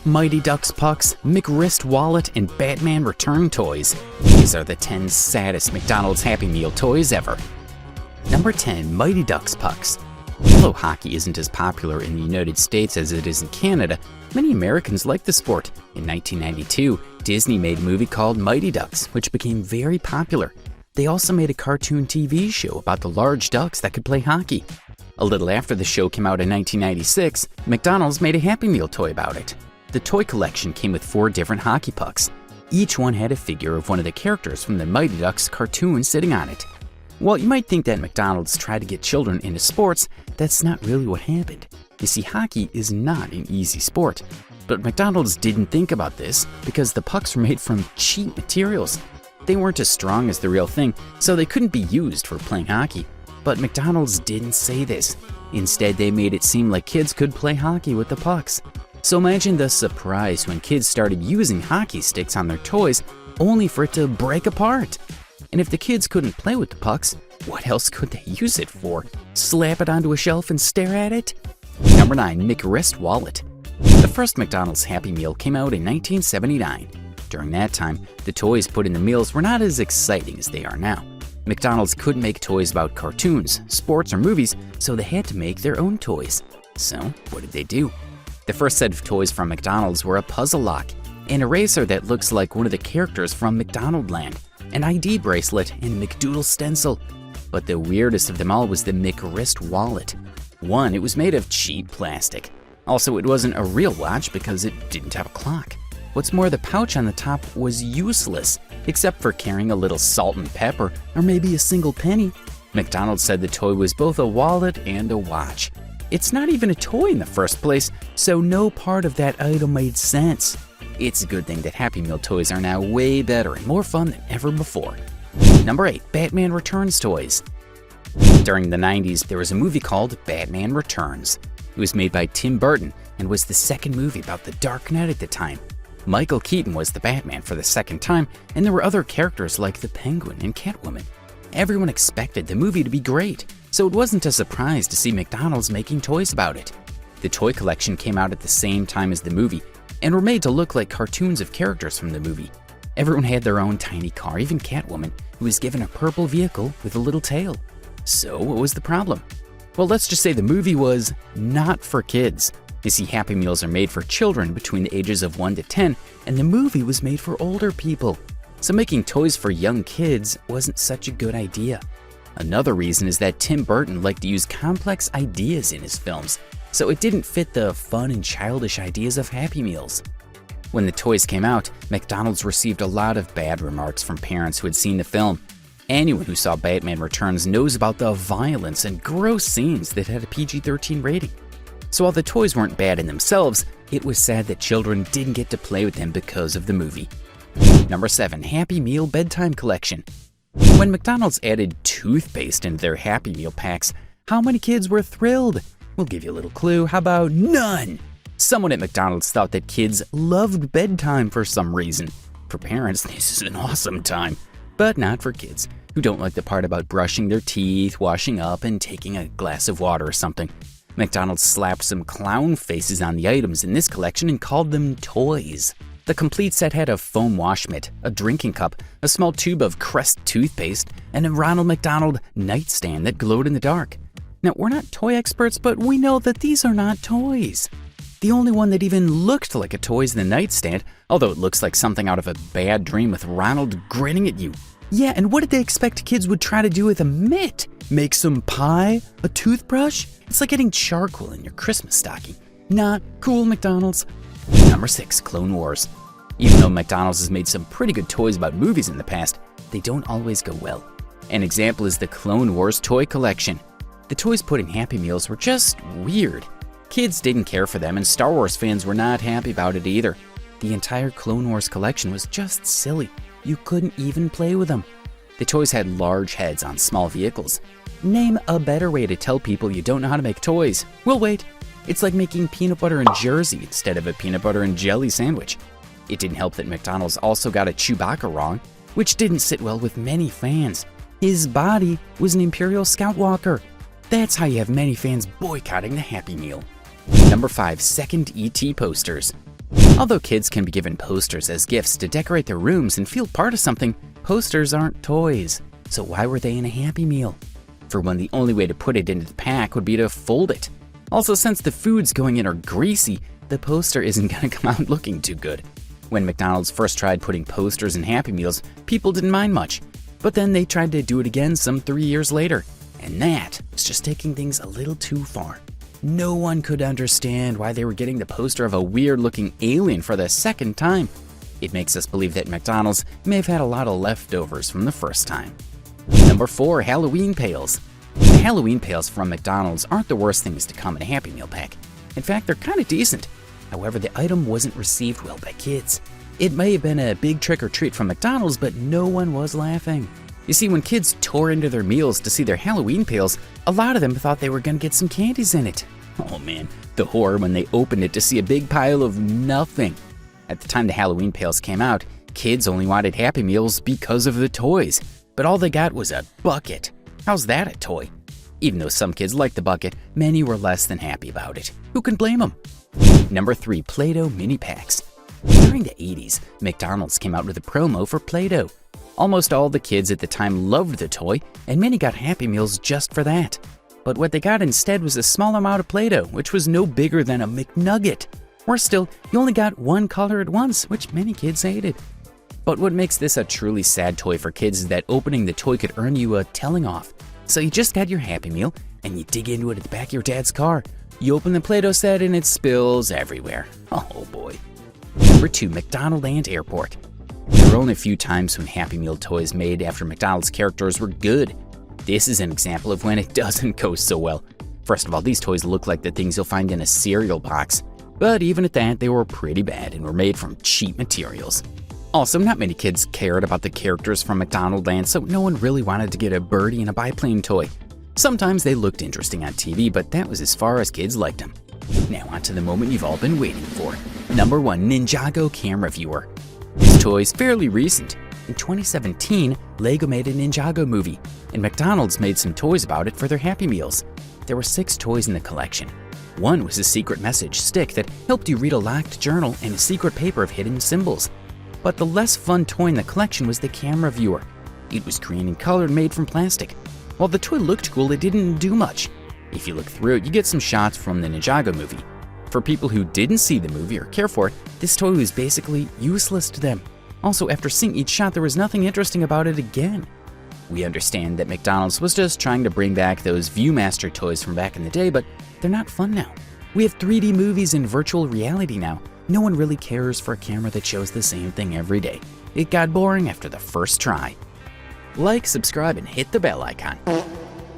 Mighty Ducks pucks, McWrist wallet, and Batman Return toys. These are the 10 saddest McDonald's Happy Meal toys ever. Number 10. Mighty Ducks pucks. Although hockey isn't as popular in the United States as it is in Canada, many Americans like the sport. In 1992, Disney made a movie called Mighty Ducks, which became very popular. They also made a cartoon TV show about the large ducks that could play hockey. A little after the show came out in 1996, McDonald's made a Happy Meal toy about it. The toy collection came with 4 different hockey pucks. Each one had a figure of one of the characters from the Mighty Ducks cartoon sitting on it. While you might think that McDonald's tried to get children into sports, that's not really what happened. You see, hockey is not an easy sport. But McDonald's didn't think about this because the pucks were made from cheap materials. They weren't as strong as the real thing, so they couldn't be used for playing hockey. But McDonald's didn't say this. Instead, they made it seem like kids could play hockey with the pucks. So imagine the surprise when kids started using hockey sticks on their toys, only for it to break apart. And if the kids couldn't play with the pucks, what else could they use it for? Slap it onto a shelf and stare at it? Number 9. McWrist wallet. The first McDonald's Happy Meal came out in 1979. During that time, the toys put in the meals were not as exciting as they are now. McDonald's couldn't make toys about cartoons, sports, or movies, so they had to make their own toys. So, what did they do? The first set of toys from McDonald's were a puzzle lock, an eraser that looks like one of the characters from McDonaldland, an ID bracelet, and a McDoodle stencil. But the weirdest of them all was the McWrist wallet. One, it was made of cheap plastic. Also, it wasn't a real watch because it didn't have a clock. What's more, the pouch on the top was useless, except for carrying a little salt and pepper, or maybe a single penny. McDonald's said the toy was both a wallet and a watch. It's not even a toy in the first place, so no part of that item made sense. It's a good thing that Happy Meal toys are now way better and more fun than ever before. Number 8. Batman Returns toys. During the 90s, there was a movie called Batman Returns. It was made by Tim Burton and was the second movie about the Dark Knight at the time. Michael Keaton was the Batman for the second time, and there were other characters like the Penguin and Catwoman. Everyone expected the movie to be great, so it wasn't a surprise to see McDonald's making toys about it. The toy collection came out at the same time as the movie, and were made to look like cartoons of characters from the movie. Everyone had their own tiny car, even Catwoman, who was given a purple vehicle with a little tail. So what was the problem? Well, let's just say the movie was not for kids. You see, Happy Meals are made for children between the ages of 1 to 10, and the movie was made for older people. So making toys for young kids wasn't such a good idea. Another reason is that Tim Burton liked to use complex ideas in his films, so it didn't fit the fun and childish ideas of Happy Meals. When the toys came out, McDonald's received a lot of bad remarks from parents who had seen the film. Anyone who saw Batman Returns knows about the violence and gross scenes that had a PG-13 rating. So while the toys weren't bad in themselves, it was sad that children didn't get to play with them because of the movie. Number 7. Happy Meal bedtime collection. When McDonald's added toothpaste into their Happy Meal packs, how many kids were thrilled? We'll give you a little clue. How about none? Someone at McDonald's thought that kids loved bedtime for some reason. For parents, this is an awesome time. But not for kids, who don't like the part about brushing their teeth, washing up, and taking a glass of water or something. McDonald's slapped some clown faces on the items in this collection and called them toys. The complete set had a foam wash mitt, a drinking cup, a small tube of Crest toothpaste, and a Ronald McDonald nightstand that glowed in the dark. Now, we're not toy experts, but we know that these are not toys. The only one that even looked like a toy is the nightstand, although it looks like something out of a bad dream with Ronald grinning at you. Yeah, and what did they expect kids would try to do with a mitt? Make some pie? A toothbrush? It's like getting charcoal in your Christmas stocking. Not cool, McDonald's. Number 6. Clone Wars. Even though McDonald's has made some pretty good toys about movies in the past, they don't always go well. An example is the Clone Wars toy collection. The toys put in Happy Meals were just weird. Kids didn't care for them, and Star Wars fans were not happy about it either. The entire Clone Wars collection was just silly. You couldn't even play with them. The toys had large heads on small vehicles. Name a better way to tell people you don't know how to make toys. We'll wait. It's like making peanut butter and Jersey instead of a peanut butter and jelly sandwich. It didn't help that McDonald's also got a Chewbacca wrong, which didn't sit well with many fans. His body was an Imperial Scout Walker. That's how you have many fans boycotting the Happy Meal. Number 5. Second ET posters. Although kids can be given posters as gifts to decorate their rooms and feel part of something, posters aren't toys. So why were they in a Happy Meal? For one, the only way to put it into the pack would be to fold it. Also, since the foods going in are greasy, the poster isn't going to come out looking too good. When McDonald's first tried putting posters in Happy Meals, people didn't mind much. But then they tried to do it again some 3 years later. And that was just taking things a little too far. No one could understand why they were getting the poster of a weird-looking alien for the second time. It makes us believe that McDonald's may have had a lot of leftovers from the first time. Number 4. Halloween Pails. The Halloween pails from McDonald's aren't the worst things to come in a Happy Meal pack. In fact, they're kind of decent. However, the item wasn't received well by kids. It may have been a big trick or treat from McDonald's, but no one was laughing. You see, when kids tore into their meals to see their Halloween pails, a lot of them thought they were going to get some candies in it. Oh man, the horror when they opened it to see a big pile of nothing. At the time the Halloween pails came out, kids only wanted Happy Meals because of the toys, but all they got was a bucket. How's that a toy? Even though some kids liked the bucket, many were less than happy about it. Who can blame them? Number 3. Play-Doh Mini Packs. During the 80s, McDonald's came out with a promo for Play-Doh. Almost all the kids at the time loved the toy, and many got Happy Meals just for that. But what they got instead was a small amount of Play-Doh, which was no bigger than a McNugget. Worse still, you only got one color at once, which many kids hated. But what makes this a truly sad toy for kids is that opening the toy could earn you a telling off. So you just got your Happy Meal, and you dig into it at the back of your dad's car. You open the Play-Doh set and it spills everywhere. Oh boy. Number 2. McDonald and Airport. There were only a few times when Happy Meal toys made after McDonald's characters were good. This is an example of when it doesn't go so well. First of all, these toys look like the things you'll find in a cereal box. But even at that, they were pretty bad and were made from cheap materials. Also, not many kids cared about the characters from McDonald Land, so no one really wanted to get a birdie and a biplane toy. Sometimes they looked interesting on TV, but that was as far as kids liked them. Now on to the moment you've all been waiting for. Number 1. Ninjago Camera Viewer. This toy is fairly recent. In 2017, LEGO made a Ninjago movie, and McDonald's made some toys about it for their Happy Meals. There were 6 toys in the collection. One was a secret message stick that helped you read a locked journal and a secret paper of hidden symbols. But the less fun toy in the collection was the camera viewer. It was green in color and made from plastic. While the toy looked cool, it didn't do much. If you look through it, you get some shots from the Ninjago movie. For people who didn't see the movie or care for it, this toy was basically useless to them. Also, after seeing each shot, there was nothing interesting about it again. We understand that McDonald's was just trying to bring back those Viewmaster toys from back in the day, but they're not fun now. We have 3D movies and virtual reality now. No one really cares for a camera that shows the same thing every day. It got boring after the first try. Like, subscribe, and hit the bell icon.